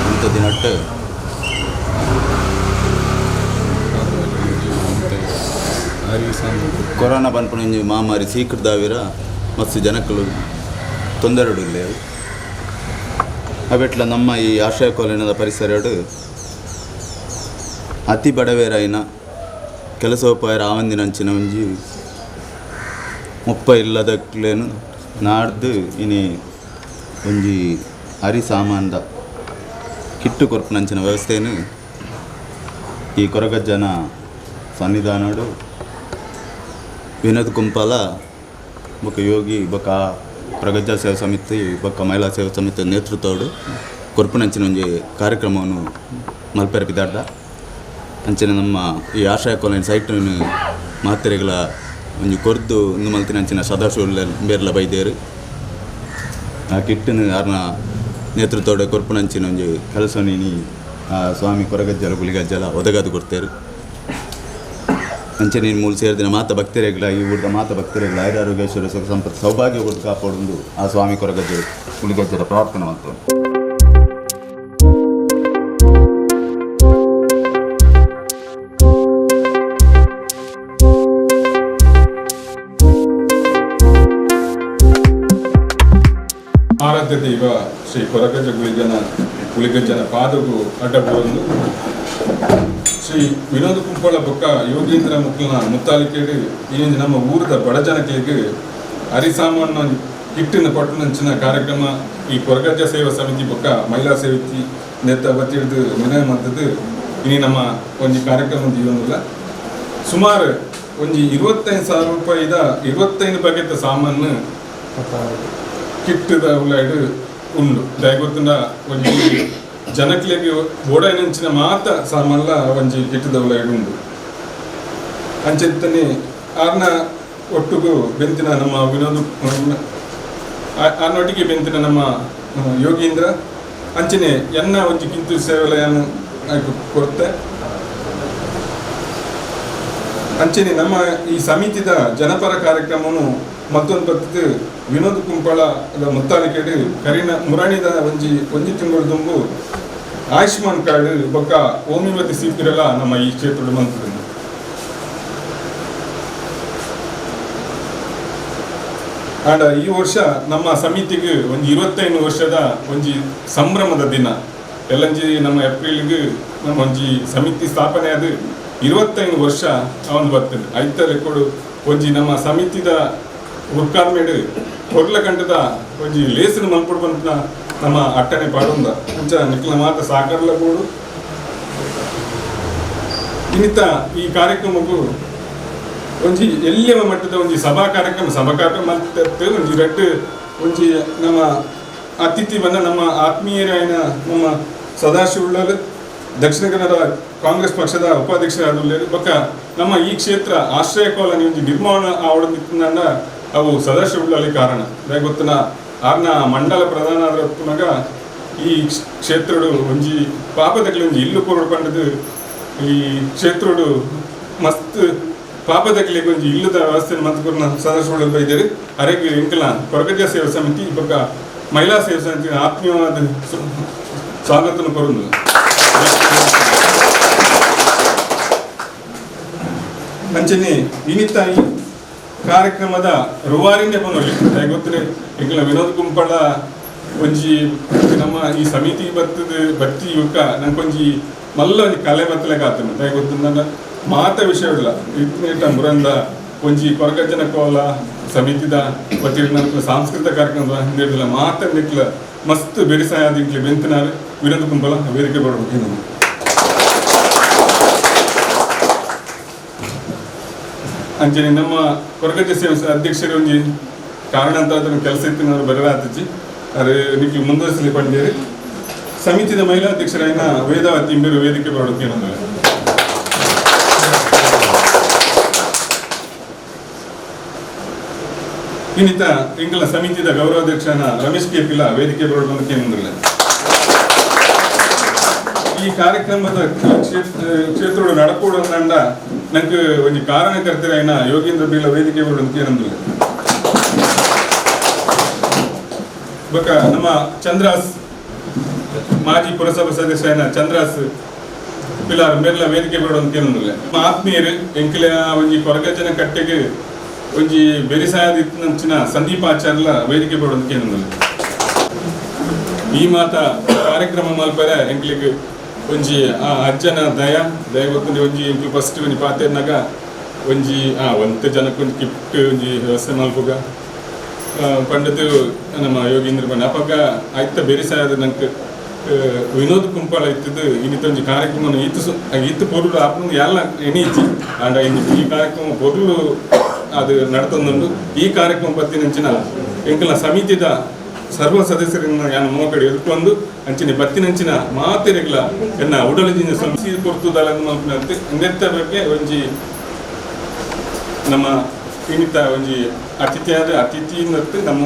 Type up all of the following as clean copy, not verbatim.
ಇಂಥ ದಿನಟ್ಟು ಕೊರೋನಾ ಪನ್ಪುನ ಮಾಮಾರಿ ಸೀಕೃದಾವಿರ ಮಸ್ತ್ ಜನಕ್ಕಲು ತೊಂದರೆ ಉಡಲೇವು ಅವೆಟ್ಲ ನಮ್ಮ ಈ ಆಶ್ರಯ ಕಾಲೋನಿದ ಪರಿಸರ ಅತಿ ಬಡವೇರಾಯಿನ ಕೆಲಸೋಪಾಯರ ಆವಂದಿನಂಚಿನ ಒಂಜಿ ಮುಪ್ಪ ಇಲ್ಲದಕ್ಲೇನು ನಾಡ್ದು ಇನಿ ಒಂಜಿ ಅರಿ ಸಾಮಾನ್ದ ಕಿಟ್ಟು ಕೊರ್ಪುನಂಚಿನ ವ್ಯವಸ್ಥೆಯನ್ನು ಈ ಕೊರಗಜ್ಜನ ಸನ್ನಿಧಾನಡು ವಿನೋದ್ ಕುಂಪಾಲ ಬೊಕ್ಕ ಯೋಗಿ ಬೊಕ್ಕ ಪ್ರಗಜ್ಜ ಸೇವಾ ಸಮಿತಿ ಬೊಕ್ಕ ಮಹಿಳಾ ಸೇವಾ ಸಮಿತಿ ನೇತೃತ್ವಡು ಕೊರ್ಪುನಂಚಿನ ಒಂಜಿ ಕಾರ್ಯಕ್ರಮವನ್ನು ಮಲ್ಪೆರ ಪಿದಾಡ್ದ ಅಂಚಿನ ನಮ್ಮ ಈ ಆಶ್ರಯ ಕಾಲೋನಿ ಸೈಟ್ನು ಮಾತ್ರೆಗಳ ಒಂಜಿ ಕೊರ್ದು ಇಂದು ಮಲ್ತಿನಂಚಿನ ಸದಾಶಿವ ಬೇರ್ಲ ಬೈದೇರು ಆ ಕಿಟ್ಟನ್ನು ಯಾರನ್ನ ನೇತೃತ್ವದ ಕೊರ್ಪುನಂಚಿನ ಒಂಜಿ ಕೆಲಸನಿ ಸ್ವಾಮಿ ಕೊರಗಜ್ಜಲ ಗುಳಿಗಜ್ಜಲ ಒದಗದು ಕೊಡ್ತೇರು ಅಂಚೆ ನೀನು ಮೂಲ ಸೇರಿದಿನ ಮಾತ ಭಕ್ತರೆಗಳ ಈ ಊರದ ಮಾತ ಭಕ್ತರೆಗಳ ಆರೋಗ್ಯೇಶ್ವರ ಸುಖ ಸಂಪತ್ತು ಸೌಭಾಗ್ಯ ಕೊಟ್ಟು ಕಾಪಾಡೊಂದು ಆ ಸ್ವಾಮಿ ಕೊರಗಜ್ಜ ಗುಳಿಗಜ್ಜಲ ಪ್ರಾರ್ಥನೆ ಮಾಡ್ತಾರೆ. ಆರಾಧ್ಯ ದೈವ ಶ್ರೀ ಕೊರಗಜ್ಜ ಗುಳಿಗಜ್ಜನ ಪಾದಗೂ ಅಡ್ಡಬರುವುದು ಶ್ರೀ ವಿನೋದ್ ಕುಂಪಳ ಬೊಕ್ಕ ಯೋಗೇಂದ್ರ ಮುಕ್ಲನ ಮುತ್ತಾಲಿಕೆಡು ಈ ನಮ್ಮ ಊರದ ಬಡ ಜನಗಳಿಗೆ ಅರಿಸಾಮಾನ್ಯ ಕಿಟ್ಟಿನ ಕೊಟ್ಟನಂಚಿನ ಕಾರ್ಯಕ್ರಮ ಈ ಕೊರಗಜ್ಜ ಸೇವಾ ಸಮಿತಿ ಬೊಕ್ಕ ಮಹಿಳಾ ಸೇವತಿ ನೇತೃತ್ವ ಹಿಡಿದು ನಿರ್ಣಯ ಮಾಡ್ತದ್ದು ಇನ್ನು ನಮ್ಮ ಒಂದು ಕಾರ್ಯಕ್ರಮ ಜೀವನಲ್ಲ ಸುಮಾರು ಒಂದು 25,000 ರೂಪಾಯಿದ 25 ಬಗೆತ ಸಾಮಾನು ಕಿಟ್ಟದ ಉಳ್ಳಾಡು ಉಂಡು ದಯಗೊತ್ತಿನ ಒಂಜಿ ಜನಕ್ಲೆಗೆ ಓಡಾಯಿನಂಚಿನ ಮಾತ ಸಾಮಾನ್ಲ ಒಂಜಿ ಕಿಟ್ಟದ ಉಳ್ಳಾಡು ಉಂಡು ಅಂಚೆತ್ತನೆ ಆರ್ನ ಒಟ್ಟುಗು ಬೆಂತಿನ ನಮ್ಮ ವಿನೋದ್ ಆರ್ನೊಟ್ಟಿಗೆ ಬೆಂತಿನ ನಮ್ಮ ಯೋಗೀಂದ್ರ ಅಂಚನೆ ಎನ್ನ ಒಂಜಿ ಕಿಂತು ಸೇವಲೆಯನ್ನು ಕೊಡುತ್ತೆ ಅಂಚನೆ ನಮ್ಮ ಈ ಸಮಿತಿದ ಜನಪರ ಕಾರ್ಯಕ್ರಮವನ್ನು ಮತ್ತೊಂದು ಪತ್ತು ವಿನೋದ್ ಕುಂಪಳ ಮುತ್ತಾಲಿಕೆಡು ಕರಿನ ಮುರಾಣಿದ ಒಂಜಿ ತಿಂಗಳು ತುಂಬು ಆಯುಷ್ಮಾನ್ ಕಾರ್ಡ್ ಬೊಕ್ಕ ಹೋಮಿಯೋಪತಿ ಸಿಕ್ಕಿರಲ್ಲ ನಮ್ಮ ಈ ಕ್ಷೇತ್ರದ ಮಂತ್ರಿ ಆಂಡ ಈ ವರ್ಷ ನಮ್ಮ ಸಮಿತಿಗೆ ಒಂದು 25 ವರ್ಷದ ಒಂಜಿ ಸಂಭ್ರಮದ ದಿನ ಎಲ್ಲಂಜಿ ನಮ್ಮ ಏಪ್ರಿಲ್ಗೆ ನಮ್ಮ ಒಂಜಿ ಸಮಿತಿ ಸ್ಥಾಪನೆ ಅದು 25 ವರ್ಷ ಅವನು ಬರ್ತದೆ ಐತ ರೆಕಾರ್ಡು ಒಂಜಿ ನಮ್ಮ ಸಮಿತಿದ ಉರ್ಕಾದ್ಮೇಡು ಕೊರ್ಲಕಂಠದ ಒಂಜಿ ಲೇಸಿನ ಮಲ್ಪಡು ಬಂತ ನಮ್ಮ ಅಟ್ಟಣೆ ಪಾಡೊಂದ ಮುಂಚ ನಿಕ್ಲ ಮಾತ ಸಾಕಾರ್ಲ ಬೋಡು ಇನ್ನಿತ ಈ ಕಾರ್ಯಕ್ರಮಕ್ಕೂ ಒಂಜಿ ಎಲ್ಲಿಯ ಮಟ್ಟದ ಒಂಜಿ ಸಭಾ ಕಾರ್ಯಕ್ರಮ ಮಾಡ್ತೇವೆ ಒಂಜಿ ರೆಟ್ಟು ಒಂಜಿ ನಮ್ಮ ಅತಿಥಿ ಬಂದ ನಮ್ಮ ಆತ್ಮೀಯರಾಯನ ನಮ್ಮ ಸದಾಶಿವ ದಕ್ಷಿಣ ಕನ್ನಡ ಕಾಂಗ್ರೆಸ್ ಪಕ್ಷದ ಉಪಾಧ್ಯಕ್ಷರಾದ ಬೊಕ್ಕ ನಮ್ಮ ಈ ಕ್ಷೇತ್ರ ಆಶ್ರಯ ಕಾಲೋನಿ ಒಂಜಿ ನಿರ್ಮಾಣ ಆವಡದಿತ್ತಂದ ಅವು ಸದಾಶಿವಳ್ಳಿ ಕಾರಣ ಗೊತ್ತಿನ ಆರ್ನ ಮಂಡಲ ಪ್ರಧಾನ ಆದ್ರಪ್ಪನಾಗ ಈ ಕ್ಷೇತ್ರಡು ಒಂಜಿ ಪಾಪದಕ್ಕೆ ಒಂಜಿ ಇಲ್ಲು ಕೊಡ್ಕೊಂಡದು ಈ ಕ್ಷೇತ್ರಡು ಮಸ್ತ್ ಪಾಪದಕ್ಕೆ ಒಂಜಿ ಇಲ್ಲದ ವ್ಯವಸ್ಥೆ ಮಂತ್ಕೊರ್ನ ಸದಾಶಿವಳ್ಳಿ ಬೈದೇರಿ ಅರೆಗೆ ಇಂಕಲ ಕೊರಗಜ್ಜ ಸೇವಾ ಸಮಿತಿ ಬೊಕ್ಕ ಮಹಿಳಾ ಸೇವಾ ಸಮಿತಿ ಆತ್ಮೀಯವಾದ ಸ್ವಾಗತನ ಕೊರೊಂದು ಅಂಚನೆ ಇನ್ನಿತ ಈ ಕಾರ್ಯಕ್ರಮದ ರುವಾರಿನೇ ಬಂದೋಳಿ ಗೊತ್ತಿದೆ ಈಗ ವಿನೋದ್ ಕುಂಪಳ ಒಂಜಿ ನಮ್ಮ ಈ ಸಮಿತಿ ಬತ್ತಿ ಇವಕ್ಕ ನಂಗೊಂಜಿ ಮಲ್ಲ ಒಂಜಿ ಕಲೆ ಬತ್ತಲೆಗೆ ಆತನು ಗೊತ್ತಿಂದ ಮಾತ ವಿಷಯ ಇಲ್ಲ ಇಟ್ಟ ಮುರಂದ ಒಂಜಿ ಕೊರಗಜ್ಜನ ಕೋಲ ಸಮಿತಿದ ಬತ್ತಿನ ಸಾಂಸ್ಕೃತಿಕ ಕಾರ್ಯಕ್ರಮದ ಹಿಂದಿಲ್ಲ ಮಾತ ನಿಕ್ಲ ಮಸ್ತ್ ಬೆರಿಸಾಯ ಇಂಕ್ಲೆ ಬೆಂತಿನಾರು ವಿನೋದ್ ಕುಂಪಳ ವೇದಿಕೆ ಬರಬೇಕು. ಅಂಚನೆ ನಮ್ಮ ಕೊರಗಜ್ಜ ಸೇವಾ ಅಧ್ಯಕ್ಷರು ಒಂಜಿ ಕಾರಣ ಅಂತ ಅದನ್ನು ಕೆಲಸ ಇತ್ತಿನವರು ಬರಲಾತಿಚ್ಚಿ ಅರೆ ನಿಕ್ಲಿ ಮುಂದುವರಿಸಲಿ ಪಂಡೇರಿ ಸಮಿತಿದ ಮಹಿಳಾ ಅಧ್ಯಕ್ಷರಾಯಿನ ವೇದಾವತಿ ಇಂಬರು ವೇದಿಕೆ ಬರೋಕೆ ಏನಂದ್ರೆ ಇನ್ನಿತ ಇಂಕಲ ಸಮಿತಿದ ಗೌರವಾಧ್ಯಕ್ಷನ ರಮೇಶ್ ಕೆ ಪಿಲ್ಲ ವೇದಿಕೆ ಬರೋಕೆ ಏನಂದ್ರೆ ಈ ಕಾರ್ಯಕ್ರಮದ ಕ್ಷೇತ್ರ ನಡಪೋಡು ಅಂದ ನಂಗೆ ಒಂದು ಕಾರಣಕರ್ತರಾಯಿನ ಯೋಗೇಂದ್ರ ಬೀಳ ವೇದಿಕೆ ಬರೋಕೆ ಏನಂದ್ರೆ ಬೊಕ ನಮ್ಮ ಚಂದ್ರಾಸ್ ಮಾಜಿ ಪುರಸಭಾ ಸದಸ್ಯನ ಚಂದ್ರಾಸ್ ಪಿಲಾರ್ ಮೇಲ ವೇದಿಕೆ ಬೇಡ ಅಂತ ಕೇಳಿಲ್ಲ ಆತ್ಮೀಯರು ಎಂಕಿಲ ಒಂಜಿ ಕೊರಗಜ್ಜನ ಕಟ್ಟೆಗೆ ಒಂಜಿ ಬೆರಿಸಾಯದಿತ್ತಿನ ಸಂದೀಪಾಚಾರ್ಯ ವೇದಿಕೆ ಬೇಡ ಅಂತ ಕೇಳಿಲ್ಲ ಈ ಮಾತ ಕಾರ್ಯಕ್ರಮ ಮಲ್ಪರ ಎಂಕ್ಲಿಗೆ ಒಂಜಿ ಆ ಅಜ್ಜನ ದಯ ಗೊತ್ತುಂಡು ಒಂಜಿ ಎಂಕ್ಲು ಫಸ್ಟ್ ಒಂಜಿ ಪಾತೆರ್ನಾಗ ಒಂಜಿ ಒಂತೆ ಜನಕ್ಕೆ ಒಂಜಿ ಗಿಫ್ಟ್ ಒಂಜಿ ವ್ಯವಸ್ಥೆ ಮಲ್ಪುಗ ಪಂಡದು ನಮ್ಮ ಯೋಗೀಂದ್ರ ಬಣ್ಣ ಅಪ್ಪಾಗ ಆಯ್ತ ಬೆರಿಸಾಯದ ನಂಗೆ ವಿನೋದ್ ಕುಂಪಾಳ ಇತ್ತಿದ್ದು ಇನ್ನಿತ ಒಂಜಿ ಕಾರ್ಯಕ್ರಮ ಈತು ಪೊರುಳು ಆಪನು ಎಲ್ಲ ಎಣೀಚಿ ಆಂಡ ಈ ಕಾರ್ಯಕ್ರಮ ಪೊರುಳು ಅದು ನಡ್ತೊಂದುಂಡು ಈ ಕಾರ್ಯಕ್ರಮ ಬತ್ತಿನಂಚಿನ ಎಂಕಲ ಸಮಿತಿದ ಸರ್ವ ಸದಸ್ಯರನ್ನ ಯಾನು ಮೋಕಡೆ ಎದುಕೊಂಡು ಅಂಚಿನ ಬತ್ತಿನಂಚಿನ ಮಾತೆರೆಗಳ ಎನ್ನ ಉಡಲಜಿನ ಸಂಸಿ ಕೊರ್ತುದಲ್ಲ ಮಲ್ಪನಂತೆ ನೆತ್ತ ಬಗ್ಗೆ ಒಂಜಿ ನಮ್ಮ ಇನ್ನಿತ ಒಂಜಿ ಅತಿಥಿ ನತ್ತು ನಮ್ಮ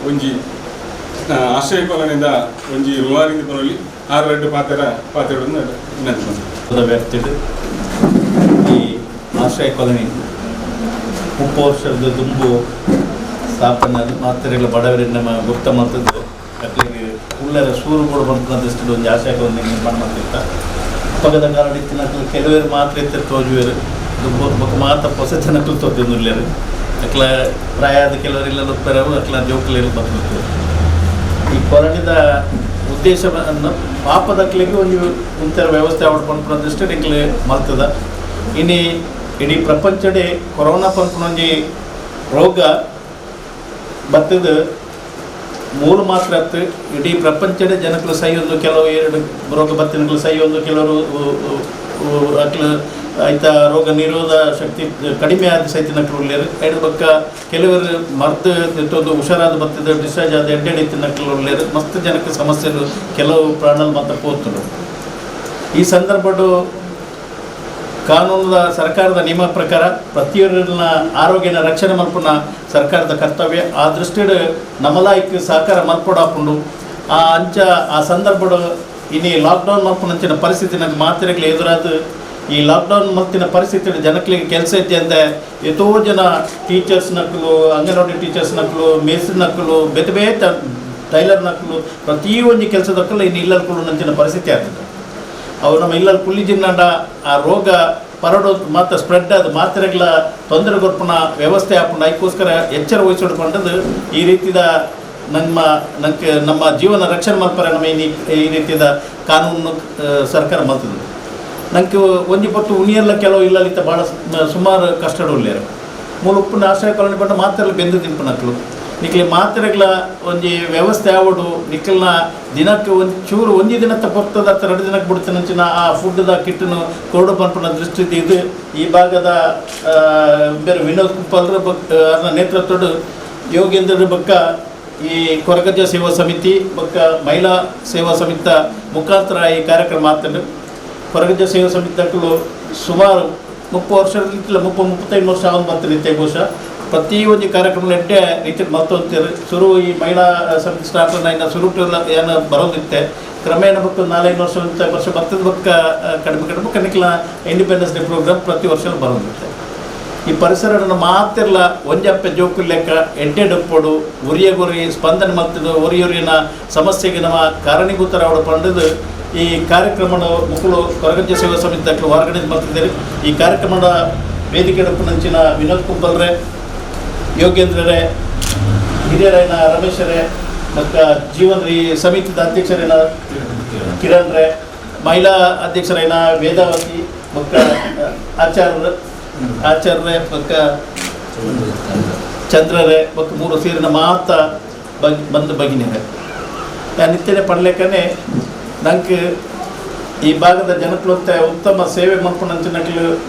ಒಂಜಿ ಆಶ್ರಯ ಕಾಲೋನಿಂದ ಒಂಜಿ ರುವಾರಿಂದ ಕೊನೊಲಿ 6 ಪಾತೆರನ್ನು ವಿನಂತಿ ವ್ಯಕ್ತಿಗಳು ಈ ಆಶ್ರಯ ಕಾಲೋನಿ 30 ವರ್ಷದ ದುಂಬು ಸ್ಥಾಪನೆ ಮಾತ್ರೆಗಳ ಬಡವರಿಗೆ ನಮ್ಮ ಗುಪ್ತ ಮಾಡ್ತಿದ್ದು ಅಲ್ಲಿಗೆ ಉಳ್ಳರ ಸೂರು ಕೂಡ ಬಂತು ಒಂದು ಆಶ್ರಯ ಕಾಲೋನಿ ನಿರ್ಮಾಣ ಮಾಡ್ತಿರ್ತ ಪಗದ ಕಾರಣ ಇತ್ತಿನ ಕೆಲವರು ಮಾತ್ರ ಇತ್ತು ತೋಜುವರು ದುಂಬು ಮಾತ್ರ ಹೊಸ ಜನಕ್ಕೂ ತೋತಿದ್ದು ಇಲ್ಲರು ಅಕ್ಲ ಪ್ರಾಯದ ಕೆಲವರೆಲ್ಲ ಲುಪ್ಪರವು ಅಕ್ಲ ಜೋಕಲೆಲ್ಲ ಬಂದಿತ್ತು ಈ ಕೊರೋನಾದ ಉದ್ದೇಶವನ್ನು ಪಾಪದಕ್ಲಿಗೆ ಒಂದು ಇಂಥರ ವ್ಯವಸ್ಥೆ ಮಾಡ್ಕೊಂಡು ಪ್ರತಿಷ್ಠೆ ನಿಕ್ಲೆ ಮಲ್ತದ ಇನ್ನು ಇಡೀ ಪ್ರಪಂಚಡೆ ಕೊರೋನಾ ಪಂಪನೊಂಜಿ ರೋಗ ಬತ್ತದ ಮೂಲ ಮಾತ್ರ ಅತ್ತು ಇಡೀ ಪ್ರಪಂಚಡೆ ಜನಕ್ಕಳು ಸೈ ಒಂದು ಕೆಲವು 2 ರೋಗ ಬತ್ತಿನಗಳು ಸೈ ಒಂದು ಕೆಲವರು ಅಕ್ಲ ಆಯ್ತ ರೋಗ ನಿರೋಧ ಶಕ್ತಿ ಕಡಿಮೆ ಆದ ಸೈತಿನಕ್ಲು ಉಳ್ಳೇರು ಎರಡು ಬಕ್ಕ ಕೆಲವರು ಮರ್ದು ನಿಂತೊಂದು ಹುಷಾರಾದ ಬರ್ತದೆ ಡಿಸ್ಚಾರ್ಜ್ ಆದ ಎಡ್ಡೆಡೆ ತಿನ್ನಕ್ಲು ಉಳ್ಳೇರು ಮಸ್ತ್ ಜನಕ್ಕೆ ಸಮಸ್ಯೆಗಳು ಕೆಲವು ಪ್ರಾಣಲ್ ಮಾತ್ರ ಹೋಗ್ತದೆ ಈ ಸಂದರ್ಭಡು ಕಾನೂನದ ಸರ್ಕಾರದ ನಿಯಮ ಪ್ರಕಾರ ಪ್ರತಿಯೊಬ್ಬರನ್ನ ಆರೋಗ್ಯನ ರಕ್ಷಣೆ ಮಲ್ಪನ ಸರ್ಕಾರದ ಕರ್ತವ್ಯ ಆ ದೃಷ್ಟಿಡು ನಮ್ಮಲಾಯ್ಕ ಸಹಕಾರ ಮಲ್ಪಡಾಕೊಂಡು ಆ ಸಂದರ್ಭಡು ಇನ್ನು ಲಾಕ್ಡೌನ್ ಮಲ್ಪನಂಚಿನ ಪರಿಸ್ಥಿತಿ ನನಗೆ ಮಾತ್ರೆಗಳು ಎದುರಾದ ಈ ಲಾಕ್ಡೌನ್ ಮತ್ತಿನ ಪರಿಸ್ಥಿತಿ ಜನಕ್ಕೆ ಕೆಲಸ ಐತೆ ಅಂದರೆ ಎಷ್ಟೋ ಜನ ಟೀಚರ್ಸ್ ನಕ್ಕಲು ಅಂಗನವಾಡಿ ಟೀಚರ್ಸ್ ನಕ್ಕಲು ಮೇಸ್ತ್ರಿ ನಕ್ಕಲು ಬೇತೆ ಟೈಲರ್ ನಕ್ಕಲು ಪ್ರತಿಯೊಂದು ಕೆಲಸದಕ್ಕೂ ಇನ್ನು ಇಲ್ಲಲ್ಕೊಳ್ಳು ನಂಚಿನ ಪರಿಸ್ಥಿತಿ ಆಗ್ತದೆ ಅವು ನಮ್ಮ ಇಲ್ಲಲ್ಲಿ ಕುಲ್ಲಿಜಿನ್ನಂಡ ಆ ರೋಗ ಪರಡೋದು ಮಾತ್ರ ಸ್ಪ್ರೆಡ್ ಅದು ಮಾತ್ರೆಗಳ ತೊಂದರೆ ಕೊರ್ಪಣ ವ್ಯವಸ್ಥೆ ಹಾಕೊಂಡು ಅದಕ್ಕೋಸ್ಕರ ಎಚ್ಚರ ವಹಿಸಿಡ್ಕೊಂಡದ್ದು ಈ ರೀತಿಯ ನಮ್ಮ ಜೀವನ ರಕ್ಷಣೆ ಮಲ್ಪರ ನಮ್ಮ ಈ ರೀತಿಯ ಕಾನೂನು ಸರ್ಕಾರ ಮಲ್ತದೆ ನಂಗೆ ಒಂಜಿ ಪತ್ತು ಉಣಿಯಲ್ಲ ಕೆಲವು ಇಲ್ಲಲಿತ್ತ ಭಾಳ ಸುಮಾರು ಕಷ್ಟಡುಲ್ಲೇರು ಮೂಲ ಉಪ್ಪುನ ಆಶ್ರಯ ಕಾಲೋನಿ ಬಂದ ಮಾತ್ರೆಲ್ಲ ಬೆಂದು ತಿಂಪು ನಕ್ಲು ನಿಕ್ಲಿ ಮಾತ್ರೆಗಳ ಒಂದು ವ್ಯವಸ್ಥೆ ಆವಡು ನಿಕ್ಲನ್ನ ದಿನಕ್ಕೆ ಒಂದು ಚೂರು ಒಂದೇ ದಿನ ತಪ್ಪದ 2 ದಿನಕ್ಕೆ ಬಿಡ್ತಾನಂಚಿನ ಆ ಫುಡ್ದ ಕಿಟ್ಟನ್ನು ಕೊರಡು ಪಂಪನ ದೃಷ್ಟಿ ಇದು ಈ ಭಾಗದ ಬೇರೆ ವಿನೋದ್ ಕುಂಪಾಲ್ರ ಅದನ್ನ ನೇತೃತ್ವಡು ಯೋಗೇಂದ್ರ ಬಕ್ಕ ಈ ಕೊರಗಜ್ಜ ಸೇವಾ ಸಮಿತಿ ಬಕ್ಕ ಮಹಿಳಾ ಸೇವಾ ಸಮಿತಿ ಮುಖಾಂತರ ಈ ಕಾರ್ಯಕ್ರಮ ಆಗ್ತದೆ ಕೊರಗಜ್ಜ ಸೇವಾ ಸಮಿತಿಗಳು ಸುಮಾರು 30 ವರ್ಷಕ್ಕಿಂತ 35 ವರ್ಷ ಆಗಿ ಬರ್ತಿರುತ್ತೆ ಬಹುಶಃ ಪ್ರತಿಯೊಂದು ಕಾರ್ಯಕ್ರಮ ಎಡ್ಡೆ ರೀತಿ ಮತ್ತೊಂದು ಶುರು ಈ ಮಹಿಳಾ ಸಮಿತಿ ಸ್ಟಾಫ್ ಇನ್ನು ಶುರು ಏನು ಬರೋದಿತ್ತೆ ಕ್ರಮೇಣ ಬಕ್ಕ 4-5 ವರ್ಷ ಬರ್ತದ ಬಕ್ಕ ಕಡಿಮೆ ಕನಿಕಲ ಇಂಡಿಪೆಂಡೆನ್ಸ್ ಡೇ ಪ್ರೋಗ್ರಾಮ್ ಪ್ರತಿ ವರ್ಷ ಬರೋದಿತ್ತೆ ಈ ಪರಿಸರ ಮಾತಿರಲ್ಲ ಒಂಜಪ್ಪೆ ಜೋಕು ಲೆಕ್ಕ ಎಡ್ಡೆ ಡಪ್ಪೋಡು ಉರಿಯಗುರಿ ಸ್ಪಂದನೆ ಮಾಡ್ತಿದ್ದು ಉರಿಯುರಿನ ಸಮಸ್ಯೆಗೆ ನಮ್ಮ ಕಾರಣೀಭೂತರ ಅವಳು ಪಂಡದು ಈ ಕಾರ್ಯಕ್ರಮದ ಮಕ್ಕಳು ಕೊರಗಜ್ಜ ಸೇವಾ ಸಮಿತಿ ಆರ್ಗನೈಸ್ ಮಾಡ್ತಿದ್ದಾರೆ ಈ ಕಾರ್ಯಕ್ರಮದ ವೇದಿಕೆ ನಂಚಿನ ವಿನೋದ್ ಕುಂಬಲ್ರೆ ಯೋಗೇಂದ್ರರೇ ಹಿರಿಯರೈನ ರಮೇಶರೇ ಮತ್ತು ಜೀವನ್ ಸಮಿತಿದ ಅಧ್ಯಕ್ಷರೈನ ಕಿರಣ್ ರೇ ಮಹಿಳಾ ಅಧ್ಯಕ್ಷರೈನ ವೇದಾವತಿ ಮತ್ತು ಆಚಾರ್ಯರೇ ಮತ್ತು ಚಂದ್ರರೇ ಮತ್ತು 3 ಸೇರಿನ ಮಾತ ಬಂದು ಭಗಿನಿಯರೇ ನಿತ್ಯನೇ ಪಡ್ಲಿಕ್ಕೇ ನಂಗೆ ಈ ಭಾಗದ ಜನಕ್ಕಳು ಉತ್ತಮ ಸೇವೆ ಮಾಡ್ಕೊಂಡು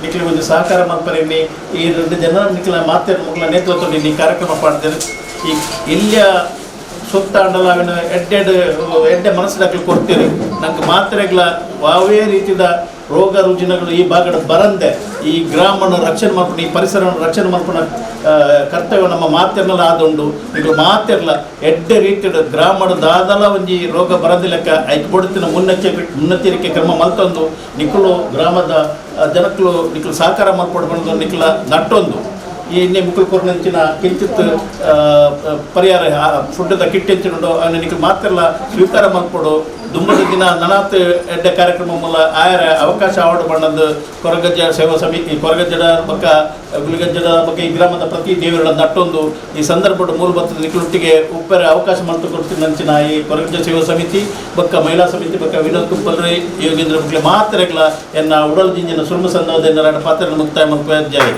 ನಿಕ್ಲಿ ಒಂದು ಸಹಕಾರ ಮಾಡ್ಪರೇನಿ ಈ 2 ಜನ ನಿಕ್ಲ ಮಾತೆ ಮಕ್ಕಳ ನೇತೃತ್ವ ಈ ಕಾರ್ಯಕ್ರಮ ಮಾಡ್ತಾರೆ ಈ ಇಲ್ಲಿಯ ಸುತ್ತ ಅಂಡಲಾವಿನ ಎಡ್ಡೆ ಮನಸ್ಸಿದಾಗಲಿ ಕೊಡ್ತೀರಿ ನಂಗೆ ಮಾತ್ರೆಗಳ ಯಾವೇ ರೀತಿಯ ರೋಗ ರುಜಿನಗಳು ಈ ಭಾಗದ ಬರಂದೆ ಈ ಗ್ರಾಮನ ರಕ್ಷಣೆ ಮಾಡ್ಕೊಂಡು ಈ ಪರಿಸರವನ್ನು ರಕ್ಷಣೆ ಮಾಡ್ಕೊಂಡು ಕರ್ತವ್ಯ ನಮ್ಮ ಮಾತೆರ್ನೆಲ್ಲ ಆದುಂಡು ಈಗ ಮಾತೆರ್ಲ ಎಡ್ಡೆ ರೀತಿಯ ಗ್ರಾಮದ ದಾದಲ ಒಂಜಿ ರೋಗ ಬರದಿಲ್ಲಕ್ಕ ಐಕ್ ಕೊಡುತ್ತಿನ ಮುನ್ನೆಚ್ಚರಿಕೆ ಕ್ರಮ ಮಲ್ತೊಂದು ನಿಕ್ಕಲು ಗ್ರಾಮದ ಜನಕ್ಕಳು ನಿಕ್ಕಲು ಸಹಕಾರ ಮಾಡ್ಕೊಂಡು ನಿಕ್ಕಲ ನಟ್ಟೊಂದು ಈ ಇನ್ನೇ ಮುಕ್ಕಲು ಕೊರ್ನಂಚಿನ ಕಿಂಚಿತ್ ಪರಿಹಾರ ಫುಡ್ದ ಕಿಟ್ ಹೆಂಚಿನುಂಡು ಅವನ ನಿಖಿಲ್ ಮಾತೆಲ್ಲ ಸ್ವೀಕಾರ ಮಾಡ್ಕೊಡು ದುಂಬದ ದಿನ ನನಾತ್ ಎಡ್ಡೆ ಕಾರ್ಯಕ್ರಮ ಮೂಲ ಆಯರ ಅವಕಾಶ ಅವಾರ್ಡ್ ಬಣ್ಣದ ಕೊರಗಜ್ಜ ಸೇವಾ ಸಮಿತಿ ಕೊರಗಜ್ಜಡ ಬಕ್ಕ ಗುಲಿಗಜ್ಜಡ ಬಗ್ಗೆ ಈ ಗ್ರಾಮದ ಪ್ರತಿ ದೇವರ ನಟ್ಟೊಂದು ಈ ಸಂದರ್ಭದ ಮೂಲಭೂತ ನಿಖಲೊಟ್ಟಿಗೆ ಉಪ್ಪರ ಅವಕಾಶ ಮಾಡ್ತು ಕೊಡ್ತೀನಿ ನಂಚಿನ ಈ ಕೊರಗಜ್ಜ ಸೇವಾ ಸಮಿತಿ ಬಕ್ಕ ಮಹಿಳಾ ಸಮಿತಿ ಬಕ್ಕ ವಿನೋದ್ ಕುಪ್ಪಲ್ರಿ ಯೋಗೇಂದ್ರ ಬುಕ್ಲೆ ಮಾತ್ರೆಗಳ ಎನ್ನ ಉಡಲ್ ಜಿಂಜಿನ ಸುರ್ಮ ಸಂದೋದ ಪಾತ್ರ ಮುಕ್ತಾಯ ಮಲ್ಪಯ ಜಯ